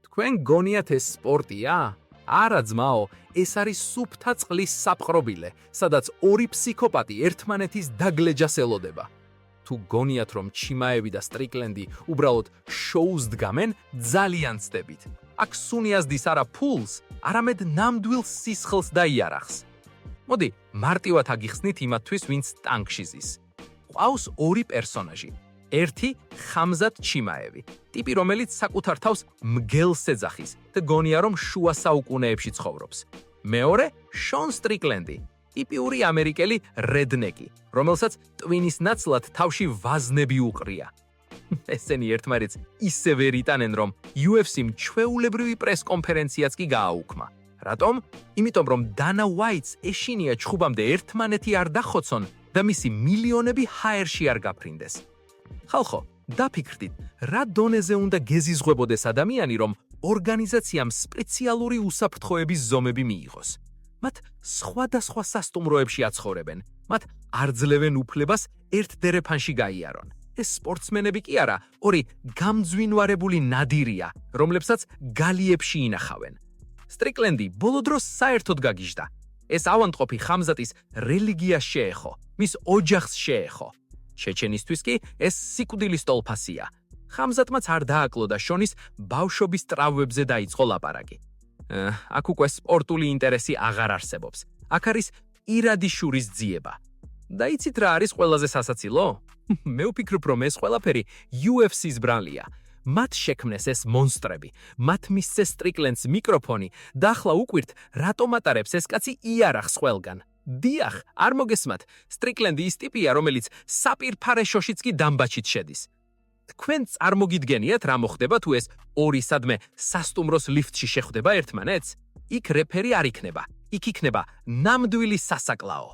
თქვენ გონიათ ეს სპორტია? არა ძმაო, ეს არის სუფთა წყლის საპყრობილე, სადაც ორი ფსიქოპატი ერთმანეთის დაგლეჯას ელოდება. თუ გონიათ რომ ჩიმაევი და სტრიკლენდი უბრალოდ შოუს დგამენ, ძალიან ცდებით. აქ სუნიაზდის არა ფულს, არამედ ნამდვილ სისხლს და იარაღს. მოდი, მარტივად აგიხსნით იმათთვის, ვინც ტანკში ზის. ყავს ორი პერსონაჟი. ერთი ხამზატ ჩიმაევი, ტიპი რომელიც საკუთარ თავს მგელს ეძახის და გონია რომ შუა საუკუნეებში ცხოვრობს. მეორე შონ სტრიკლენდი, ტიპიური ამერიკელი რედნეკი, რომელსაც ტვინის ნაცვლად თავში ვაზნები უყრია. ესენი ერთმანეთს ისე ვერ იტანენ, რომ UFC-მ ჩვეულებრივი პრეს-კონფერენციაც კი გააუქმა. რატომ? იმიტომ რომ დანა ვაიტს ეშინია ჩხუბამდე ერთმანეთი არ დახოცონ და მისი მილიონები ჰაერში არ გაფრინდეს. ხალხო, დაფიქრდით, რა დონეზე უნდა გეზიზღვებოდეს ადამიანი, რომ ორგანიზაციამ სპეციალური უსაფრთხოების ზომები მიიღოს. მათ სხვადასხვა სასტუმროებში აცხოვრებენ, მათ არ ძლევენ უფლებას ერთ დერეფანში გაიარონ. ეს სპორტსმენები კი არა, ორი გამძვინვარებული ნადირია, რომლებსაც გალიებში ინახავენ. სტრიკლენდი ბოლო დროს საერთოდ გაგიჟდა. ეს ავანტყოფი ხამზატის რელიგიას შეეხო, მის ოჯახს შეეხო. ჩეჩენისთვის კი ეს სიკვდილის ტოლფასია. ხამზატმაც არ დააკლოდა შონის ბავშვობის ტრავმებზე დაიწყო ლაპარაკი. აქ უკვე სპორტული ინტერესი აღარ არსებობს. აქ არის პირადი შურის ძიება. და იცით რა არის ყველაზე სასაცილო? მე ვფიქრობ, რომ ეს ყველაფერი UFC-ს ბრალია. მათ შექმნეს ეს მონსტრები, მათ მისცეს სტრიკლენდს მიკროფონი და ახლა უკვირთ, რატომ ატარებს ეს კაცი იარაღს ყველგან. დიახ, არ მოგესმათ, სტრიკლენდი ის ტიპია, რომელიც საპირფარეშოშიც კი დამბაჩით შედის. თქვენ წარმოგიდგენიათ, რა მოხდება თუ ეს ორი სადმე სასტუმროს ლიფტში შეხვდება ერთმანეთს? იქ რეფერი არ იქნება, იქ იქნება ნამდვილი სასაკლაო.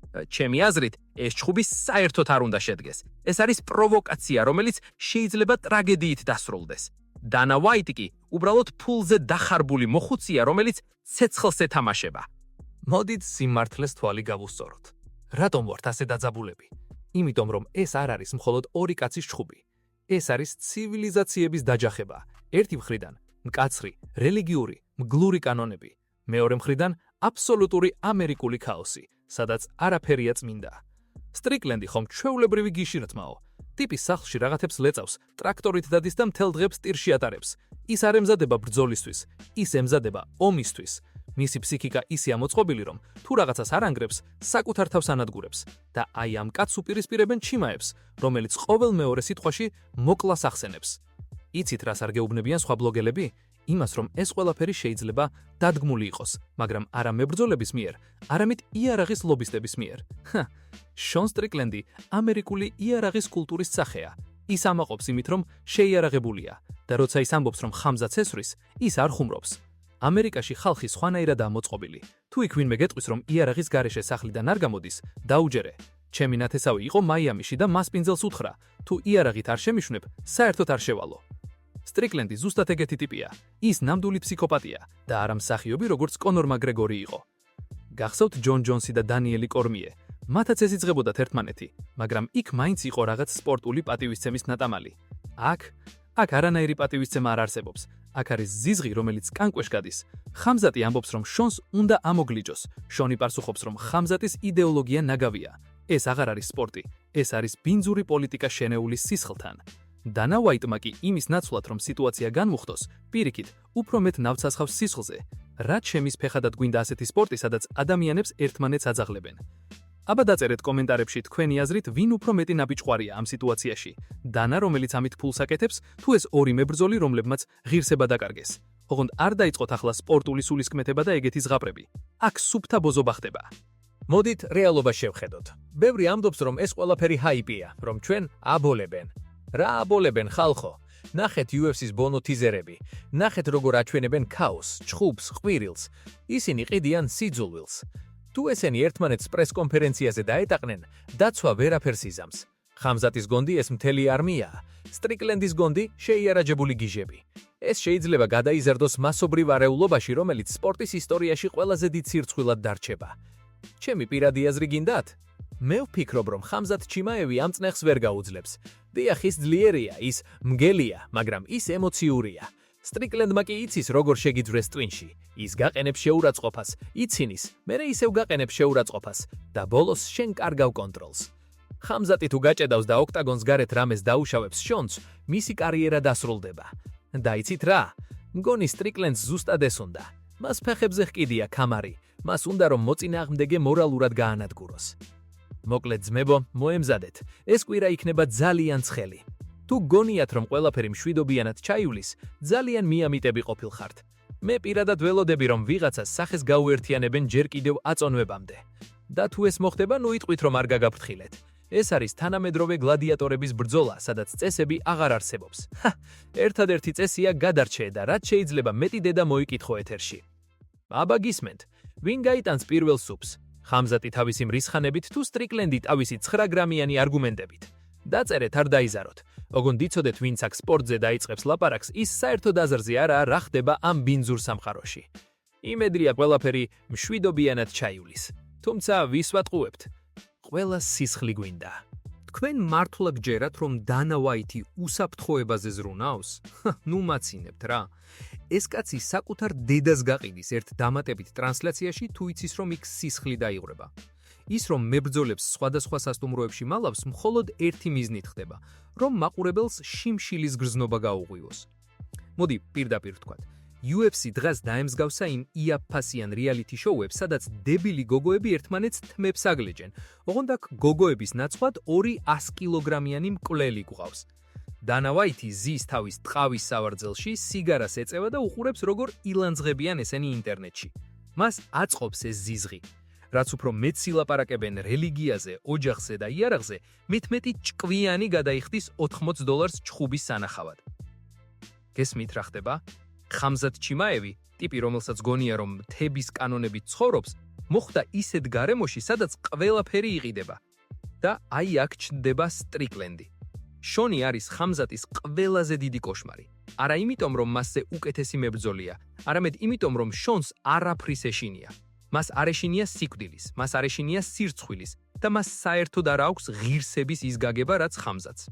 ჩემი აზრით, ეს ჩხუბი საერთოდ არ უნდა შედგეს. ეს არის პროვოკაცია, რომელიც შეიძლება ტრაგედიით დასრულდეს. დანა ვაიტი კი უბრალოდ ფულზე დახარბული მოხუცია, რომელიც ცეცხლს ეთამაშება. მოდით სიმართლეს თვალი გავუსწოროთ. რატომ ვართ ასე დაძაბულები? იმიტომ რომ ეს არ არის მხოლოდ ორი კაცის ჩხუბი. ეს არის ცივილიზაციების დაჯახება. ერთი მხრიდან მკაცრი, რელიგიური, მგლური კანონები, მეორე მხრიდან აბსოლუტური ამერიკული ქაოსი, სადაც არაფერია წმინდა. სტრიკლენდი ხომ ჩვეულებრივი გიშირთმაო. ტიპი სახლში რაღაცებს ლეწავს, ტრაქტორით დადის და მთელ დღეს ტირში ატარებს. ის არ ემზადება ბრძოლისთვის, ის ემზადება ომისთვის. მისი ფსიქიკა ისე ამოწყობილი, რომ თუ რაღაცას არ ანგრევს, საკუთარ თავს ანადგურებს და აი ამ კაცს უპირისპირებენ ჩიმაევს, რომელიც ყოველ მეორე სიტყვაში მოკლას ახსენებს. იცით რას არ გეუბნებიან სხვა ბლოგელები? იმას, რომ ეს ყველაფერი შეიძლება დადგმული იყოს, მაგრამ არა მებრძოლების მიერ, არამედ იარაღის ლობისტების მიერ. შონ სტრიკლენდი ამერიკული იარაღის კულტურის სახეა. ის ამაყობს იმით, რომ შეიარაღებულია და როცა ის ამბობს, რომ ხამზატს ესვრის, ის არ ხუმრობს. ამერიკაში ხალხი სხვანაირადაა მოწყობილი. თუ იქ ვინმე გეტყვის, რომ იარაღის გარეშე სახლიდან არ გამოდის, დაუჯერე. ჩემი ნათესავი იყო მაიამიში და მას პინძელს უთხრა, თუ იარაღით არ შემიშვნებ, საერთოდ არ შევალო. სტრიკლენდი ზუსტად ეგეთი ტიპია. ის ნამდვილი ფსიქოპატია და არა მსახიობი, როგორც კონორ მაკგრეგორი იყო. გახსოვთ ჯონ ჯონსი და დანიელი კორმიე. მათაც ეზიძღებოდათ ერთმანეთი, მაგრამ იქ მაინც იყო რაღაც სპორტული პატივისცემის ნატამალი. აქ არანაირი პატივისცემა არ არსებობს. აქ არის ზიზღი, რომელიც კანკვეშ გადის. ხამზატი ამბობს, რომ შონს უნდა ამოგლიჯოს. შონი პარსუხობს, რომ ხამზატის იდეოლოგია ნაგავია. ეს აღარ არის სპორტი, ეს არის ბინძური პოლიტიკა შენეული სისხლთან. დანა ვაიტმა კი იმის ნაცვლად, რომ სიტუაცია განმუხტოს, პირიქით, უფრო მეტ ნავთს ასხავს სისხლზე. რაც შემის ფეხადად გვინდა ასეთი სპორტი, სადაც ადამიანებს ერთმანეთს აძაღლებენ. აბა დაწერეთ კომენტარებში თქვენი აზრით, ვინ უფრო მეტი ნაბიჯყვარია ამ სიტუაციაში. დანა, რომელიც ამით ფულს აკეთებს, თუ ეს ორი მებრძოლი, რომლებმაც ღირსება დაკარგეს. ოღონდ არ დაიწყოთ ახლა სპორტული სულისკმეთება და ეგეთი ზღაპრები. აქ სუფთა ბოზობა ხდება. მოდით რეალობა შევხედოთ. ბევრი ამბობს, რომ ეს ყველაფერი ჰაიპია, რომ ჩვენ აბოლებენ. რა აბოლებენ ხალხო? ნახეთ UFC-ს ბონო თიზერები. ნახეთ როგორ აჩვენებენ ქაოსს, ჩხუბს, ყვირილს. ისინი ყიდიან სიძულვილს. თუ ესენი ერთმანეთს პრეს-კონფერენციაზე დაეტაყნენ, დაცვა ვერაფერს იზამს. ხამზატის გონდი ეს მთელი არმია, სტრიკლენდის გონდი შეიარაღებული გიჟები. ეს შეიძლება გადაიზარდოს მასობრივ არეულობაში, რომელიც სპორტის ისტორიაში ყველაზე დიდ სირცხვილად დარჩება. ჩემი პირადი აზრი გინდათ? მე ვფიქრობ, რომ ხამზატ ჩიმაევი ამ წნეხს ვერ გაუძლებს. დიახ, ის ძლიერია, ის მგელია, მაგრამ ის ემოციურია. სტრიკლენდმა კი იცის, როგორ შეგიძვრეს ტვინში. ის გაყენებს შეურაცხყოფას, იცინის, მერე ისევ გაყენებს შეურაცხყოფას და ბოლოს შენ კარგავ კონტროლს. ხამზატი თუ გაჭედავს და ოქტაგონს გარეთ რამეს დაუშავებს შონს, მისი კარიერა დასრულდება. და იცით რა? მგონი სტრიკლენდს ზუსტად ეს უნდა. მას ფეხებზე ჰკიდია ქამარი, მას უნდა რომ მოწინააღმდეგე მორალურად გაანადგუროს. მოკლედ ძმებო, მოემზადეთ, ეს კვირა იქნება ძალიან ცხელი. თუ გონიათ რომ ყველაფერი მშვიდობიანად ჩაივლის, ძალიან მიამიტები ყოფილხართ. მე პირადად ველოდები რომ ვიღაცას სახეს გაუერთიანებენ ჯერ კიდევ აწონვებამდე. და თუ ეს მოხდება, ნუ იტყვით რომ არ გაგაფრთხილეთ. ეს არის თანამედროვე გლადიატორების ბრძოლა, სადაც წესები აღარ არსებობს. ერთადერთი წესია გადარჩე და რაც შეიძლება მეტი დედა მოიკითხო ეთერში. აბა გისმენთ, ვინ გაიტანს პირველ სუპს? ხამზატი თავისი მრისხანებით თუ სტრიკლენდი თავისი 9 გრამიანი არგუმენტებით. დაწერეთ, არ დაიზაროთ. ოღონდ იცოდეთ, ვინც აქ სპორტზე დაიწყებს ლაპარაკს, ის საერთოდ აზრზე არაა რა ხდება ამ ბინძურ სამყაროში. იმედრია ყველაფერი მშვიდობიანად ჩაივლის. თუმცა ვის ვატყუებთ? ყველა სისხლი გვინდა. თქვენ მართლა გჯერათ, რომ დანა ვაითი უსაფრთხოებაზე ზრუნავს? ნუ მაცინებთ რა. ეს კაცი საკუთარ დედას გაყიდის ერთ დამატებით ტრანსლაციაში, თუ იცის რომ იქ სისხლი დაიღრება. ის რომ მებრძოლებს სხვადასხვა სასტუმროებში მალავს, მხოლოდ ერთი მიზნით ხდება, რომ მაყურებელს შიმშილის გრძნობა გაუღვივოს. მოდი პირდაპირ ვთქვათ. UFC დღეს დაემსგავსა იმ იაფფასიან რეალიტი შოუებს, სადაც დებილი გოგოები ერთმანეთს თმებს აგლეჯენ. ოღონდ აქ გოგოების ნაცვლად 2 100 კილოგრამიანი მკვლელი გვყავს. დანა ვაითი ზის თავის ტყავის სავარძელში, სიგარას ეწევა და უყურებს როგორ ილანძღებიან ესენი ინტერნეტში. მას აწყობს ეს ზიზღი. რაც უფრო მეტ სილაპარაკებენ რელიგიაზე, ოჯახზე და იარაღზე, მით მეტი ჭკვიანი გადაიხდის $80 ჩხუბის სანახავად. გესმით რა ხდება? ხამზატ ჩიმაევი, ტიპი რომელსაც გონია რომ მთების კანონებით ცხოვრობს, მოხვდა ისეთ გარემოში, სადაც ყველაფერი იყიდება. და აი აქ ჩნდება სტრიკლენდი. შონი არის ხამზატის ყველაზე დიდი კოშმარი. არა იმიტომ რომ მასზე უკეთესი მებრძოლია, არამედ იმიტომ რომ შონს არაფრის ეშინია. მას არ ეშინია სიკვდილის, მას არ ეშინია სირცხვილის და მას საერთოდ არ აქვს ღირსების ის გაგება, რაც ხამზატს.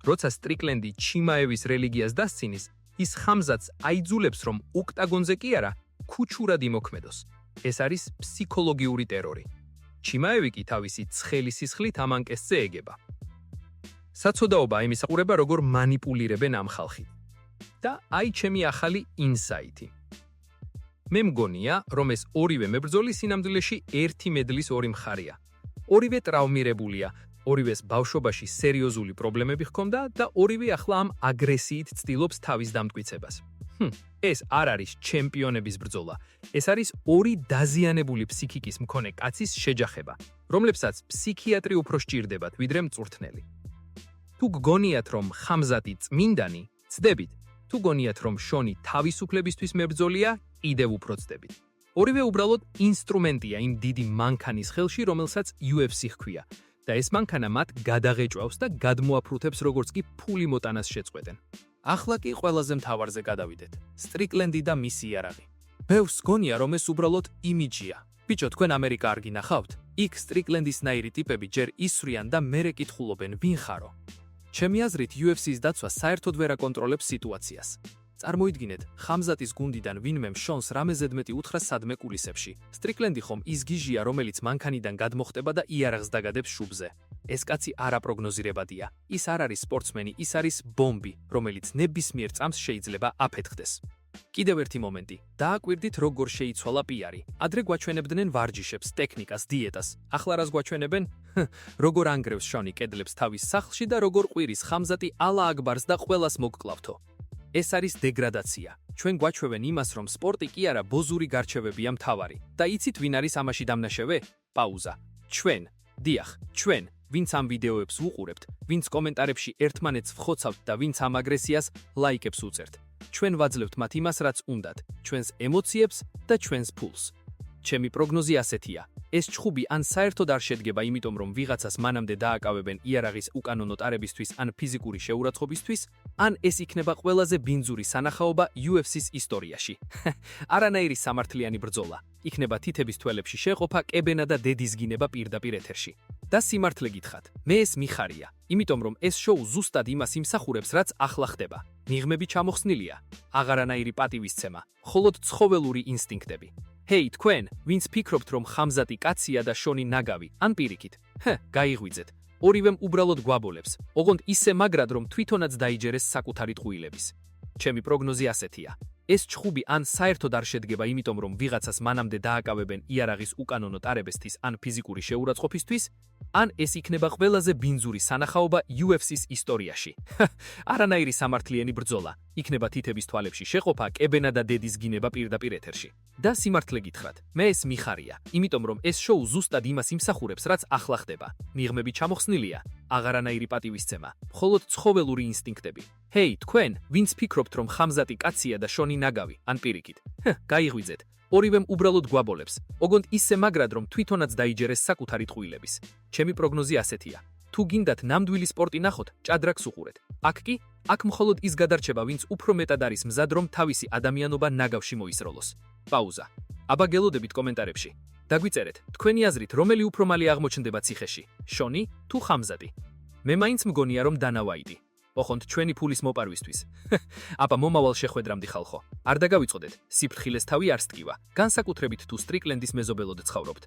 როცა სტრიკლენდი ჩიმაევის რელიგიას დასცინის, ის ხამზატს აიძულებს რომ ოქტაგონზე კი არა, ქუჩურად იმოქმედოს. ეს არის ფსიქოლოგიური ტერორი. ჩიმაევი კი თავისი ცხელი სისხლით ამ ანკესზე ეგება. საცოდაობა იმისაყურება, როგორ მანიპულირებენ ამ ხალხით. და აი ჩემი ახალი ინსაიტი. მე მგონია, რომ ეს ორივე მებრძოლი სინამდვილეში ერთი მედლის ორი მხარეა. ორივე ტრავმირებულია, ორივეს ბავშვობაში სერიოზული პრობლემები ჰქონდა და ორივე ახლა ამ აგრესიით ცდილობს თავის დამტკიცებას. ეს არ არის ჩემპიონების ბრძოლა. ეს არის ორი დაზიანებული ფსიქიკის მქონე კაცის შეჯახება, რომლებსაც ფსიქიატრი უფრო სჭირდებათ, ვიდრე მწვრთნელი. თუ გგონიათ, რომ ხამზატი წმინდანი, ცდებით. თუ გონიათ, რომ შონი თავისუფლებისთვის მებრძოლია, კიდევ უფრო ცდებით. ორივე უბრალოდ ინსტრუმენტია იმ დიდი მანქანის ხელში, რომელსაც UFC ჰქვია. და ეს მანქანა მათ გადაღეჭვავს და გადმოაფრუთებს, როგორც კი ფული მოტანას შეწყვეტენ. ახლა კი ყველაზე მთავარზე გადავიდეთ. სტრიკლენდი და მისი იარაღი. ბევრს გონია, რომ ეს უბრალოდ იმიჯია. ბიჭო, თქვენ ამერიკა არ გინახავთ? იქ სტრიკლენდისნაირი ტიპები ჯერ ისვრიან და მერე კითხულობენ, ვინ ხარო? ჩემი აზრით, UFC-ს დაცვა საერთოდ ვერ აკონტროლებს სიტუაციას. წარმოიდგინეთ, ხამზატის გუნდიდან ვინმემ შონს რამეზედმეტი უთხრა სადმე კულისებში. სტრიკლენდი ხომ ის გიჟია, რომელიც მანქანიდან გადმოხტება და იარაღს დაგადებს შუბზე. ეს კაცი არაპროგნოზირებადია. ის არ არის სპორტსმენი, ის არის ბომბი, რომელიც ნებისმიერ წამს შეიძლება აფეთქდეს. კიდევ ერთი მომენტი. დააკვირდით, როგორ შეიცვალა პიარი. ადრე გვაჩვენებდნენ ვარჯიშებს, ტექნიკას, დიეტას. ახლა რას გვაჩვენებენ? როგორ ანგრევს შონი კედლებს თავის სახლში და როგორ ყვირის ხამზატი ალა აკბარს და ყველას მოგკლავთო. ეს არის დეგრადაცია. ჩვენ გვაჩვევენ იმას, რომ სპორტი კი არა, ბოზური გარჩევებია მთავარი. და იცით ვინ არის ამაში დამნაშევე? პაუზა. ჩვენ. დიახ, ჩვენ. ვინც ამ ვიდეოებს ვუყურებთ, ვინც კომენტარებში ერთმანეთს ვხოცავთ და ვინც ამ აგრესიას ლაიკებს უწერთ. ჩვენ ვაძლევთ მათ იმას, რაც უნდათ, ჩვენს ემოციებს და ჩვენს ფულს. ჩემი პროგნოზი ასეთია. ეს ჩხუბი ან საერთოდ არ შედგება იმიტომ, რომ ვიღაცას მანამდე დააკავებენ იარაღის უკანონო ტარებისთვის ან ფიზიკური შეურაცხყოფისთვის, ან ეს იქნება ყველაზე ბინძური სანახაობა UFC-ს ისტორიაში. არანაირი სამართლიანი ბრძოლა. იქნება თითების თველებში შეყოფა, კებენა და დედის გინება პირდაპირ ეთერში. და სიმართლე გითხრათ, მე ეს მიხარია, იმიტომ რომ ეს შოუ ზუსტად იმას იმსახურებს, რაც ახლა ხდება. მიღმები ჩამოხსნილია, აღარანაირი პატივისცემა, მხოლოდ ცხოველური ინსტინქტები. ჰეი, თქვენ, ვინც ფიქრობთ, რომ ხამზატი კაცია და შონი ნაგავი, ან პირიქით, გაიღვიძეთ. ორივემ უბრალოდ გვაბოლებს, ოღონდ ისე მაგრად, რომ თვითონაც დაიჯერეს საკუთარი ტყუილების. ჩემი პროგნოზი ასეთია. ეს ჩხუბი ან საერთოდ არ შედგება იმიტომ, რომ ვიღაცას მანამდე დააკავებენ იარაღის უკანონო ტარებისთვის ან ფიზიკური შეურაცხყოფისთვის, ან ეს იქნება ყველაზე ბინძური სანახაობა UFC-ს ისტორიაში. არანაირი სამართლიანი ბრძოლა, იქნება თითების თვალებში შეყოფა, კებენა და დედის გინება პირდაპირ ეთერში. და სიმართლე გითხრათ, მე ეს მიხარია, იმიტომ რომ ეს შოუ ზუსტად იმას იმსახურებს, რაც ახლა ხდება. მიღმები ჩამოხსნილია, აღარანაირი პატივისცემა, მხოლოდ ცხოველური ინსტინქტები. ჰეი, თქვენ, ვინც ფიქრობთ, რომ ხამზატი კაცია და შონი ნაგავი, ან პირიქით, გაიღვიძეთ. ორივემ უბრალოდ გვაბოლებს, ოღონდ ისე მაგრად, რომ თვითონაც დაიჯერეს საკუთარი ტყუილების. ჩემი პროგნოზი ასეთია. თუ გინდათ ნამდვილი სპორტი ნახოთ, ჭადრაკს უყურეთ. აქ მხოლოდ ის გადარჩება, ვინც უფრო მეტად არის მზად, რომ თავისი ადამიანობა ნაგავში მოისროლოს. პაუზა. აბა გელოდებით კომენტარებში. დაგვიწერეთ, თქვენი აზრით, რომელი უფრო მალე აღმოჩნდება ციხეში, შონი თუ ხამზატი? მე მაინც მგონია, რომ დანა ვაიტი. ოღონდ ჩვენი ფულის მოპარვისთვის. აბა მომავალ შეხვედრამდე ხალხო. არ დაგავიწყდეთ, სიფრთხილეს თავი არ სტკივა, განსაკუთრებით თუ სტრიკლენდის მეზობელოდ ცხოვრობთ.